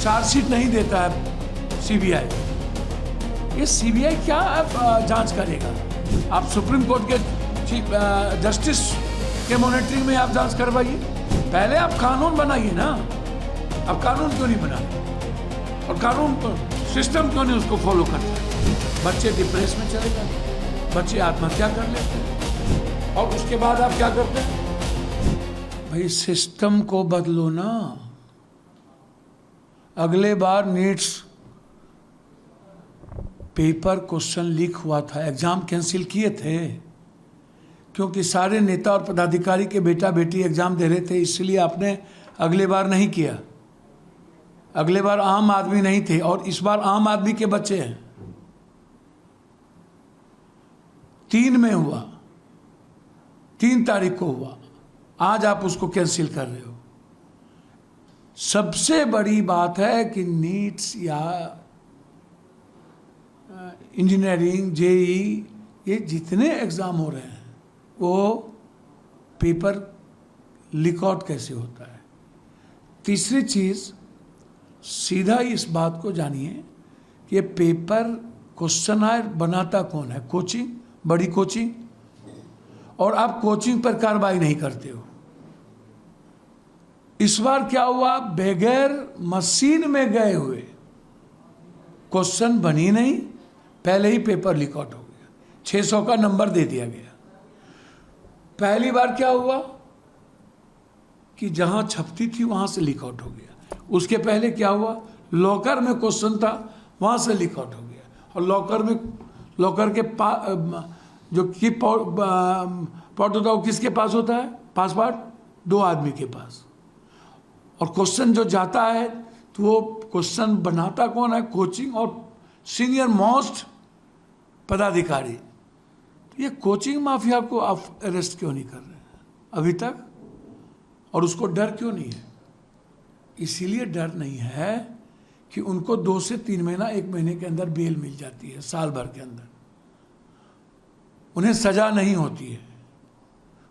Chargesheet नहीं देता है सीबीआई। ये सीबीआई क्या जांच करेगा? आप सुप्रीम कोर्ट के चीफ जस्टिस के मॉनिटरिंग में आप जांच करवाइए। पहले आप कानून बनाइए ना। अब कानून क्यों नहीं बना और कानून सिस्टम क्यों नहीं उसको फॉलो करता? बच्चे डिप्रेस में चले जाते, बच्चे आत्महत्या कर लेते हैं और उसके बाद आप क्या करते हैं? भाई सिस्टम को बदलो ना। अगले बार नीट्स पेपर क्वेश्चन लीक हुआ था, एग्जाम कैंसिल किए थे क्योंकि सारे नेता और पदाधिकारी के बेटा बेटी एग्जाम दे रहे थे, इसलिए आपने अगले बार नहीं किया। अगले बार आम आदमी नहीं थे और इस बार आम आदमी के बच्चे हैं। 3 में हुआ, 3 तारीख को हुआ, आज आप उसको कैंसिल कर रहे हो। सबसे बड़ी बात है कि नीट्स या इंजीनियरिंग, जेई, ये जितने एग्जाम हो रहे हैं वो पेपर लीक आउट कैसे होता है। तीसरी चीज, सीधा इस बात को जानिए कि ये पेपर क्वेश्चन आए बनाता कौन है? कोचिंग, बड़ी कोचिंग, और आप कोचिंग पर कार्रवाई नहीं करते हो। इस बार क्या हुआ? बगैर मशीन में गए हुए क्वेश्चन बनी नहीं, पहले ही पेपर लीक आउट हो गया, 600 का नंबर दे दिया गया। पहली बार क्या हुआ कि जहां छपती थी वहां से लीक आउट हो गया। उसके पहले क्या हुआ? लॉकर में क्वेश्चन था, वहां से लीक आउट हो गया। और लॉकर के जो की पॉट होता है वो किसके पास होता है? पासवर्ड 2 आदमी के पास। और क्वेश्चन जो जाता है तो वो क्वेश्चन बनाता कौन है? कोचिंग और सीनियर मोस्ट पदाधिकारी। ये कोचिंग माफिया को आप अरेस्ट क्यों नहीं कर रहे हैं अभी तक? और उसको डर क्यों नहीं है? इसीलिए डर नहीं है कि उनको 2 से 3 महीना, 1 महीने के अंदर बेल मिल जाती है, साल भर के अंदर उन्हें सजा नहीं होती है,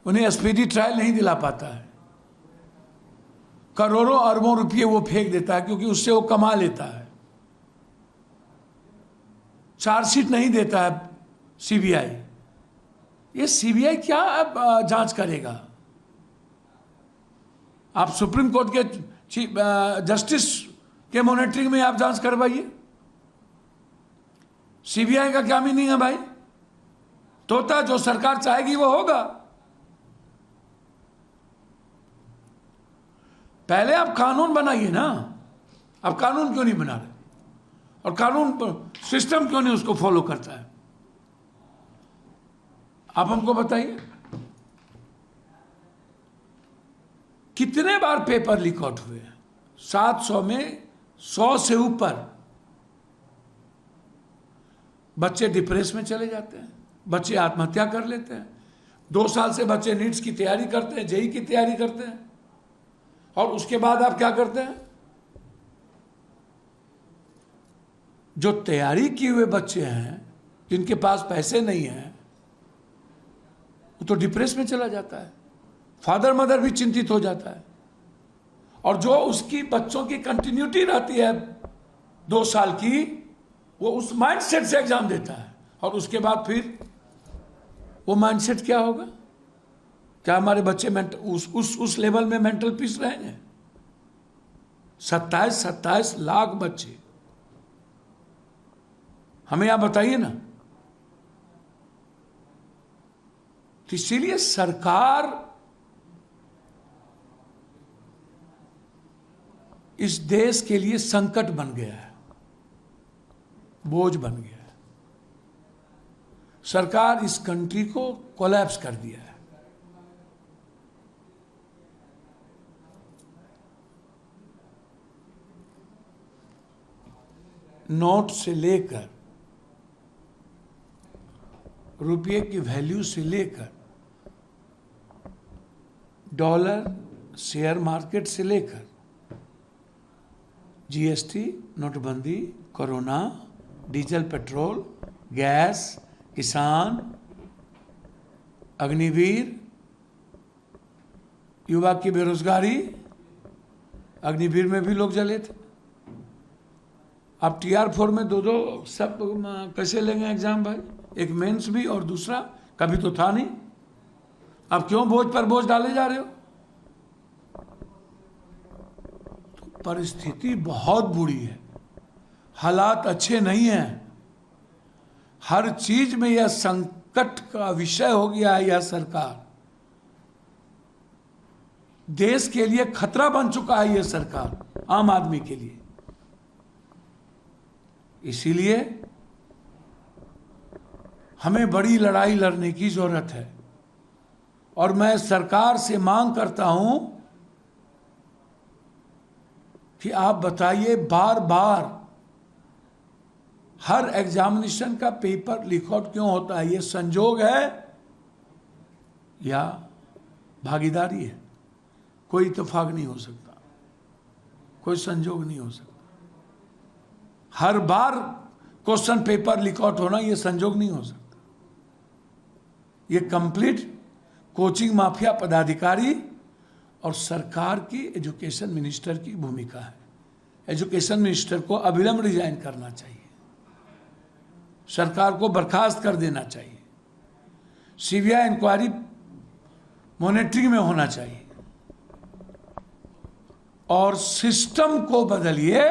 उन्हें स्पीडी ट्रायल नहीं दिला पाता है। करोड़ों अरबों रुपये वो फेंक देता है क्योंकि उससे वो कमा लेता है। चार्जशीट नहीं देता है सीबीआई। ये सीबीआई क्या जांच करेगा? आप सुप्रीम कोर्ट के चीफ जस्टिस के मॉनिटरिंग में आप जांच करवाइए। सीबीआई का क्या मीनिंग है भाई? तोता जो सरकार चाहेगी वो होगा। पहले आप कानून बनाइए ना। आप कानून क्यों नहीं बना रहे? और कानून सिस्टम क्यों नहीं उसको फॉलो करता है? आप हमको बताइए कितने बार पेपर लीक आउट हुए? 700 में 100 से ऊपर। बच्चे डिप्रेस में चले जाते हैं, बच्चे आत्महत्या कर लेते हैं। 2 साल से बच्चे नीट्स की तैयारी करते हैं, जेई की तैयारी करते हैं, और उसके बाद आप क्या करते हैं? जो तैयारी किए हुए बच्चे हैं, जिनके पास पैसे नहीं हैं, वो तो डिप्रेस में चला जाता है। फादर मदर भी चिंतित हो जाता है। और जो उसकी बच्चों की कंटिन्यूटी रहती है 2 साल की, वो उस माइंडसेट से एग्जाम देता है। और उसके बाद फिर वो माइंडसेट क्या होगा? क्या हमारे बच्चे उस लेवल में मेंटल पीस रहेंगे? 27 लाख बच्चे, हमें आप बताइए ना। तो इसीलिए सरकार इस देश के लिए संकट बन गया है, बोझ बन गया है। सरकार इस कंट्री को कोलैप्स कर दिया है। नोट से लेकर, रुपये की वैल्यू से लेकर, डॉलर, शेयर मार्केट से लेकर, जीएसटी, नोटबंदी, कोरोना, डीजल, पेट्रोल, गैस, किसान, अग्निवीर, युवा की बेरोजगारी, अग्निवीर में भी लोग जले थे, आप TR4 में दो दो सब कैसे लेंगे एग्जाम भाई? एक मेंस भी और दूसरा कभी तो था नहीं। आप क्यों बोझ पर बोझ डाले जा रहे हो? तो परिस्थिति बहुत बुरी है, हालात अच्छे नहीं हैं। हर चीज में यह संकट का विषय हो गया है। यह सरकार देश के लिए खतरा बन चुका है, यह सरकार आम आदमी के लिए। इसीलिए हमें बड़ी लड़ाई लड़ने की जरूरत है। और मैं सरकार से मांग करता हूं कि आप बताइए, बार बार हर एग्जामिनेशन का पेपर लीक आउट क्यों होता है? ये संजोग है या भागीदारी है? कोई इत्तेफाक नहीं हो सकता, कोई संजोग नहीं हो सकता। हर बार क्वेश्चन पेपर लीक आउट होना ये संजोग नहीं हो सकता। ये कंप्लीट कोचिंग माफिया पदाधिकारी और सरकार की, एजुकेशन मिनिस्टर की भूमिका है। एजुकेशन मिनिस्टर को अविलंब रिजाइन करना चाहिए, सरकार को बर्खास्त कर देना चाहिए, CBI इंक्वायरी मॉनिटरिंग में होना चाहिए और सिस्टम को बदलिए।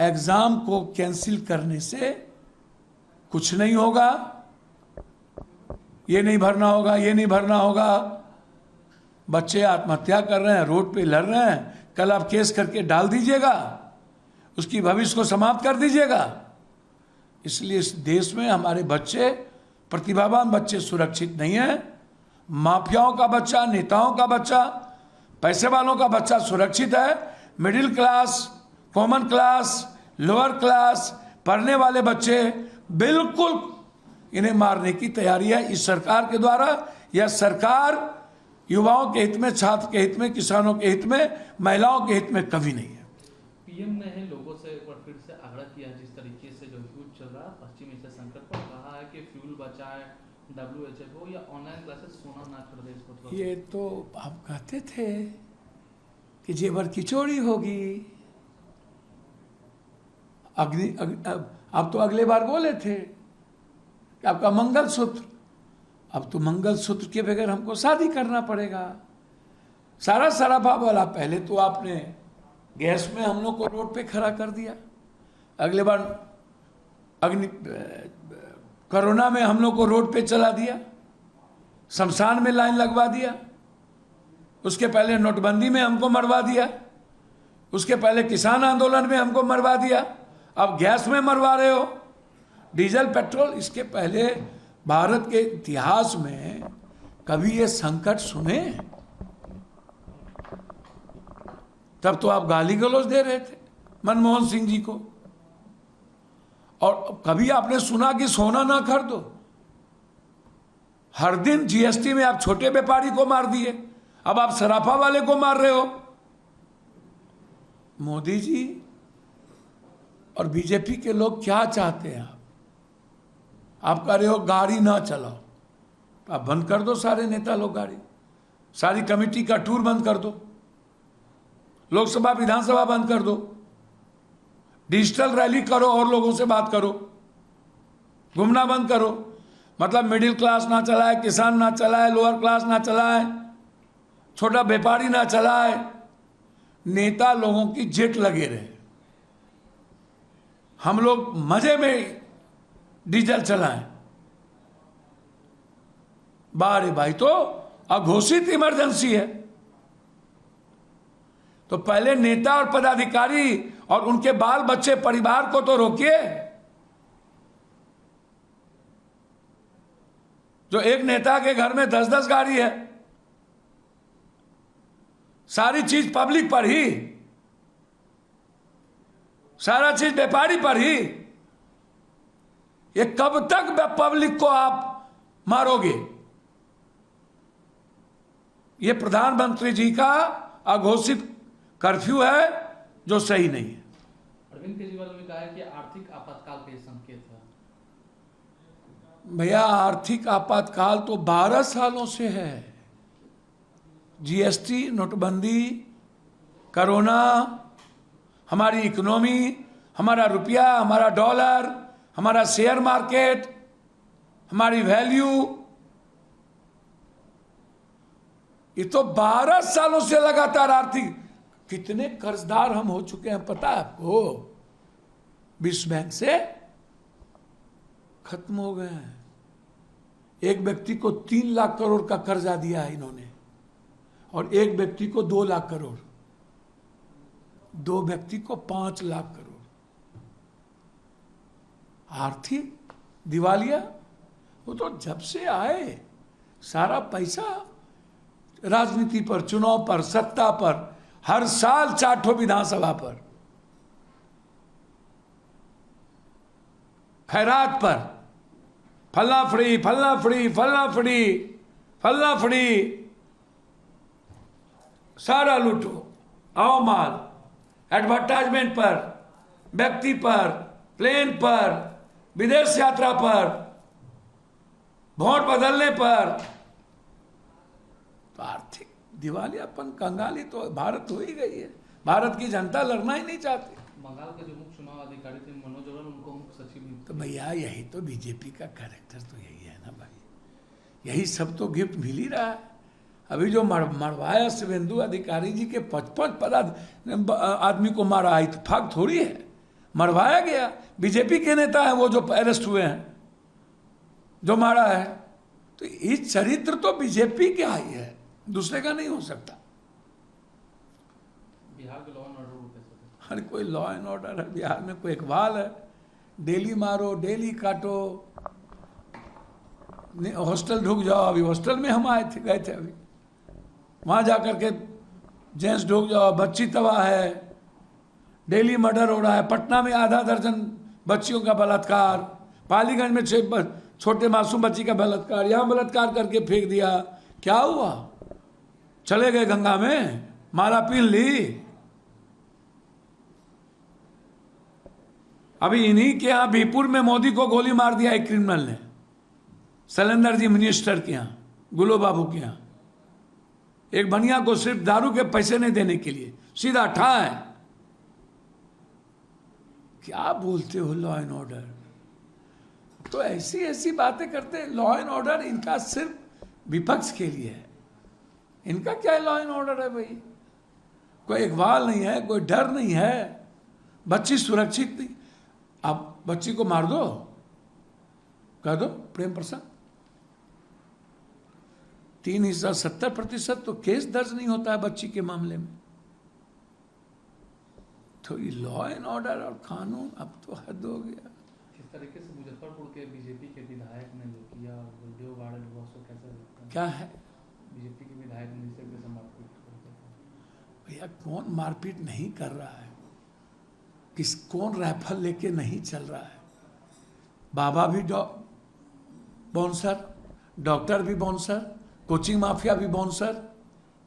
एग्जाम को कैंसिल करने से कुछ नहीं होगा। ये नहीं भरना होगा, ये नहीं भरना होगा। बच्चे आत्महत्या कर रहे हैं, रोड पे लड़ रहे हैं, कल आप केस करके डाल दीजिएगा, उसकी भविष्य को समाप्त कर दीजिएगा। इसलिए इस देश में हमारे बच्चे, प्रतिभावान बच्चे सुरक्षित नहीं हैं। माफियाओं का बच्चा, नेताओं का बच्चा, पैसे वालों का बच्चा सुरक्षित है। Middle class, common class, lower class पढ़ने वाले बच्चे बिल्कुल इन्हें मारने की तैयारी है इस सरकार के द्वारा। यह सरकार युवाओं के हित में, छात्र के हित में, किसानों के हित में, महिलाओं के हित में कभी नहीं है। PM ने लोगों से एक बार फिर से आग्रह किया, जिस तरीके से जो युद्ध चल रहा है पश्चिम एशिया संकट पर, कहा है कि फ्यूल बचाए, WHO या ऑनलाइन क्लासेस सोना ना खरीदे इसको। ये तो आप कहते थे कि जेवर की चोरी होगी, आप तो अगले बार बोले थे कि आपका मंगलसूत्र, अब तो मंगलसूत्र के बगैर हमको शादी करना पड़ेगा। सारा सराफा वाला, पहले तो आपने गैस में हम लोग को रोड पे खड़ा कर दिया, अगले बार कोरोना में हम लोग को रोड पे चला दिया, शमशान में लाइन लगवा दिया, उसके पहले नोटबंदी में हमको मरवा दिया, उसके पहले किसान आंदोलन में हमको मरवा दिया, अब गैस में मरवा रहे हो, डीजल पेट्रोल। इसके पहले भारत के इतिहास में कभी ये संकट सुने? तब तो आप गाली गलौज दे रहे थे मनमोहन सिंह जी को। और कभी आपने सुना कि सोना ना खरीदो? हर दिन GST में आप छोटे व्यापारी को मार दिए, अब आप सराफा वाले को मार रहे हो। मोदी जी और बीजेपी के लोग क्या चाहते हैं? आप कह रहे हो गाड़ी ना चलाओ, आप बंद कर दो सारे नेता लोग गाड़ी, सारी कमेटी का टूर बंद कर दो, लोकसभा विधानसभा बंद कर दो, डिजिटल रैली करो और लोगों से बात करो, घूमना बंद करो। मतलब मिडिल क्लास ना चलाए, किसान ना चलाए, लोअर क्लास ना चलाए, छोटा व्यापारी ना चलाए, नेता लोगों की जेट लगे रहे, हम लोग मजे में डीजल चलाएं। बारे भाई, तो अघोषित इमरजेंसी है। तो पहले नेता और पदाधिकारी और उनके बाल बच्चे, परिवार को तो रोकिए। जो एक नेता के घर में 10-10 गाड़ी है, सारी चीज पब्लिक पर ही, सारा चीज व्यापारी पर ही, ये कब तक पब्लिक को आप मारोगे? ये प्रधानमंत्री जी का अघोषित कर्फ्यू है जो सही नहीं है। अरविंद केजरीवाल ने कहा है कि आर्थिक आपातकाल का संकेत है। भैया, आर्थिक आपातकाल तो 12 सालों से है। GST, नोटबंदी, कोरोना, हमारी इकोनॉमी हमारा रुपया, हमारा डॉलर, हमारा शेयर मार्केट, हमारी वैल्यू, ये तो 12 सालों से लगातार आर्थिक, कितने कर्जदार हम हो चुके हैं पता है आपको? विश्व बैंक से खत्म हो गए हैं। एक व्यक्ति को 3 लाख करोड़ का कर्जा दिया है इन्होंने, और एक व्यक्ति को 2 लाख करोड़, 2 व्यक्ति को 5 लाख करोड़। आर्थिक दिवालिया। वो तो जब से आए सारा पैसा राजनीति पर, चुनाव पर, सत्ता पर, हर साल 4 ठो विधानसभा पर, खैरात पर, फल्ला फ्री, फल्ला फ्री, फल्ला फ्री, फल्ला फ्री, सारा लूटो, आओ माल, एडवर्टाइजमेंट पर, व्यक्ति पर, प्लेन पर, विदेश यात्रा पर, वोट बदलने पर। तो आर्थिक दिवालियापन, कंगाली तो भारत हो ही गई है। भारत की जनता लड़ना ही नहीं चाहती। बंगाल के जो मुख्य चुनाव अधिकारी थे मनोज अरोड़ा, उनको मुख्य सचिव भी। तो भैया यही तो बीजेपी का कैरेक्टर तो यही है ना भाई, यही सब तो गिफ्ट मिल ही रहा है। अभी जो मरवाया शिवेंदु अधिकारी जी के 55 आदमी को मारा, इत्तेफाक थोड़ी है, मरवाया गया। बीजेपी के नेता है वो जो अरेस्ट हुए हैं, जो मारा है। तो इस चरित्र तो बीजेपी का ही है, दूसरे का नहीं हो सकता। बिहार के लॉ एंड ऑर्डर को कैसे? हर कोई लॉ एंड ऑर्डर है बिहार में, कोई इकबाल है, डेली मारो, डेली काटो, हॉस्टल ढुक जाओ। अभी हॉस्टल में हम गए थे अभी, वहां जाकर के जेंट्स ढुक जाओ, बच्ची तबाह है, डेली मर्डर हो रहा है। पटना में आधा दर्जन बच्चियों का बलात्कार, पालीगंज में 6 छोटे मासूम बच्ची का बलात्कार, यहां बलात्कार करके फेंक दिया। क्या हुआ? चले गए गंगा में, माला पीन ली। अभी इन्हीं के यहां बीपुर में मोदी को गोली मार दिया एक क्रिमिनल ने, शैलेंद्र जी मिनिस्टर के यहां, गुलो बाबू के यहां। एक बनिया को सिर्फ दारू के पैसे नहीं देने के लिए सीधा ठाए। क्या बोलते हो लॉ एंड ऑर्डर? तो ऐसी ऐसी बातें करते हैं। लॉ एंड ऑर्डर इनका सिर्फ विपक्ष के लिए है। इनका क्या लॉ एंड ऑर्डर है भाई? कोई इकबाल नहीं है, कोई डर नहीं है, बच्ची सुरक्षित नहीं। आप बच्ची को मार दो, कह दो प्रेम प्रसंग, 70% तो केस दर्ज नहीं होता है बच्ची के मामले में। तो ये लॉ एंड ऑर्डर और कानून अब तो हद हो गया। किस तरीके से मुजफ्फरपुर के बीजेपी के विधायक ने जो किया, वीडियो वायरल हुआ, उसको कैसे लगता है? क्या है? बीजेपी के विधायक ने जिससे कैसे मारपीट करते हैं? भैया कौन मारपीट नहीं कर रहा है? कौन राइफल लेके नहीं चल रहा है? बाबा भी बाउंसर, डॉक्टर भी बाउंसर, कोचिंग माफिया भी बाउंसर।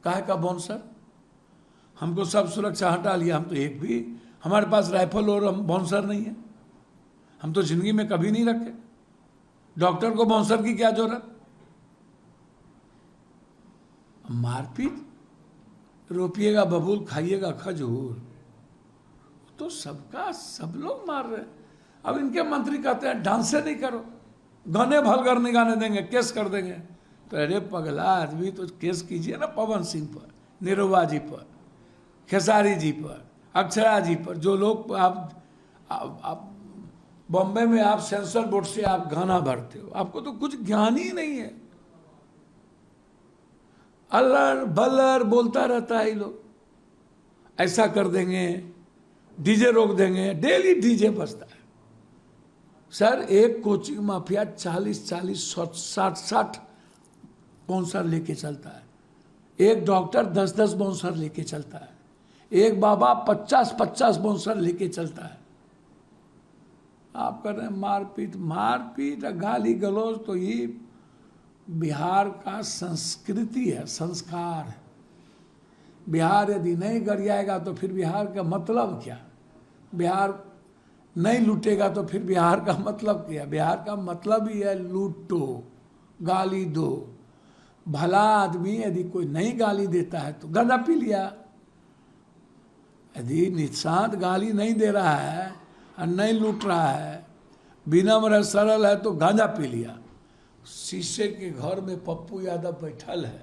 काहे का बाउंसर? हमको सब सुरक्षा हटा लिया, हम तो एक भी, हमारे पास राइफल और हम बाउंसर नहीं है। हम तो जिंदगी में कभी नहीं रखे। डॉक्टर को बाउंसर की क्या जरूरत? मारपीट, रोपिएगा बबूल, खाइएगा खजूर, तो सबका सब लोग मार रहे हैं। अब इनके मंत्री कहते हैं डांस नहीं करो, गाने भलगर नहीं गाने देंगे, केस कर देंगे। तो अरे पगला आदमी, तो केस कीजिए ना पवन सिंह पर, निरुआ जी पर, खेसारी जी पर, अक्षरा जी पर। जो लोग आप बॉम्बे में आप सेंसर बोर्ड से आप गाना भरते हो, आपको तो कुछ ज्ञान ही नहीं है। अल्लर बल्लर बोलता रहता है ये लोग, ऐसा कर देंगे, डीजे रोक देंगे, डेली डीजे बजता है। सर एक कोचिंग माफिया 40-40, 60 बाउंसर लेके चलता है। एक डॉक्टर 10-10 बाउंसर लेके चलता है। एक बाबा 50-50 बाउंसर लेके चलता है। आप कर रहे हैं मारपीट। मारपीट, गाली गलौज, तो ये बिहार का संस्कृति है, संस्कार है। बिहार यदि नहीं गरियाएगा तो फिर बिहार का मतलब क्या? बिहार नहीं लूटेगा तो फिर बिहार का मतलब क्या? बिहार का मतलब ही है लूटो, गाली दो। भला आदमी यदि कोई नहीं गाली देता है तो गंदा पी लिया। यदि निशांत गाली नहीं दे रहा है और नहीं लूट रहा है, विनम्र सरल है तो गांजा पी लिया। शीशे के घर में पप्पू यादव बैठल है,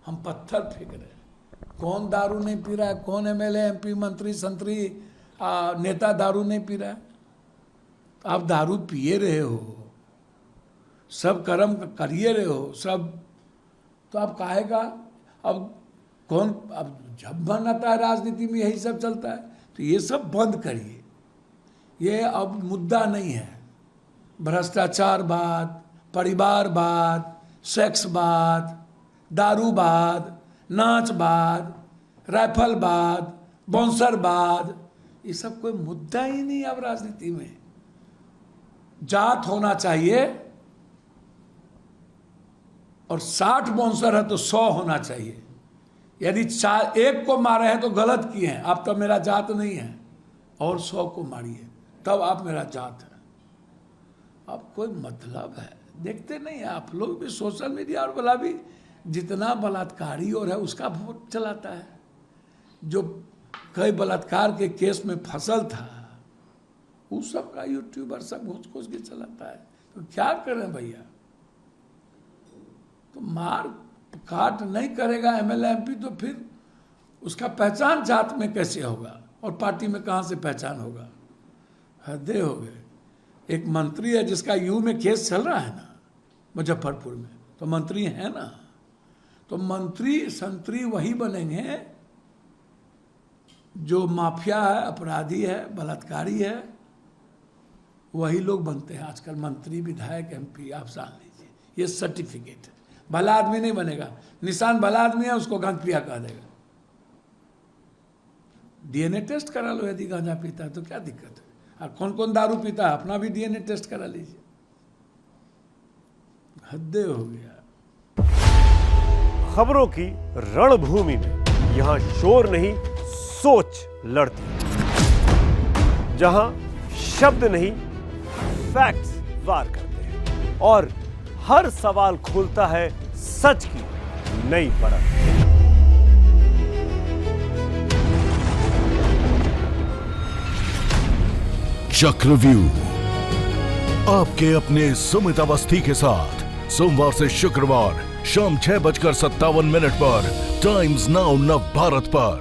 हम पत्थर फेंक रहे हैं। कौन दारू नहीं पी रहा है? कौन एमएलए एमपी मंत्री संतरी नेता दारू नहीं पी रहा है? आप दारू पिए रहे हो, सब कर्म करिए रहे हो सब, तो आप काहे का अब कौन, अब जब मन आता है राजनीति में यही सब चलता है, तो ये सब बंद करिए। ये अब मुद्दा नहीं है। भ्रष्टाचारवाद, परिवारवाद, सेक्सवाद, दारूवाद, नाचवाद, राइफलवाद, बाउंसरवाद, ये सब कोई मुद्दा ही नहीं अब राजनीति में। जात होना चाहिए, और 60 बाउंसर है तो 100 होना चाहिए। यदि एक को मारे हैं तो गलत किए हैं, आप तो मेरा जात नहीं है, और 100 को मारिए तब आप मेरा जात है। अब कोई मतलब है? देखते नहीं है आप लोग भी, सोशल मीडिया और वाला भी जितना बलात्कारी और है उसका वोट चलाता है। जो कई बलात्कार के केस में फसल था उस सब का यूट्यूबर सब घुस घुस के चलाता है। तो क्या करें भैया? तो मार काट नहीं करेगा एमएलए एमपी तो फिर उसका पहचान जात में कैसे होगा और पार्टी में कहाँ से पहचान होगा? हदे हो गए। एक मंत्री है जिसका यू में केस चल रहा है ना मुजफ्फरपुर में, तो मंत्री है ना, तो मंत्री संतरी वही बनेंगे जो माफिया है, अपराधी है, बलात्कारी है, वही लोग बनते हैं आजकल मंत्री, विधायक, एमपी। आप जान लीजिए, ये सर्टिफिकेट है। भला आदमी नहीं बनेगा। निशान भला आदमी है, उसको गांजा कह देगा। डीएनए टेस्ट करा लो, यदि गांजा पीता है तो क्या दिक्कत है? और कौन कौन दारू पीता है अपना भी डीएनए टेस्ट करा लीजिए। हद्दे हो गया। खबरों की रणभूमि में यहां शोर नहीं सोच लड़ती है, जहां शब्द नहीं फैक्ट्स वार करते हैं, और हर सवाल खोलता है सच की नई परत। चक्रव्यूह आपके अपने सुमित अवस्थी के साथ सोमवार से शुक्रवार शाम 6:57 पर टाइम्स नाउ नव भारत पर।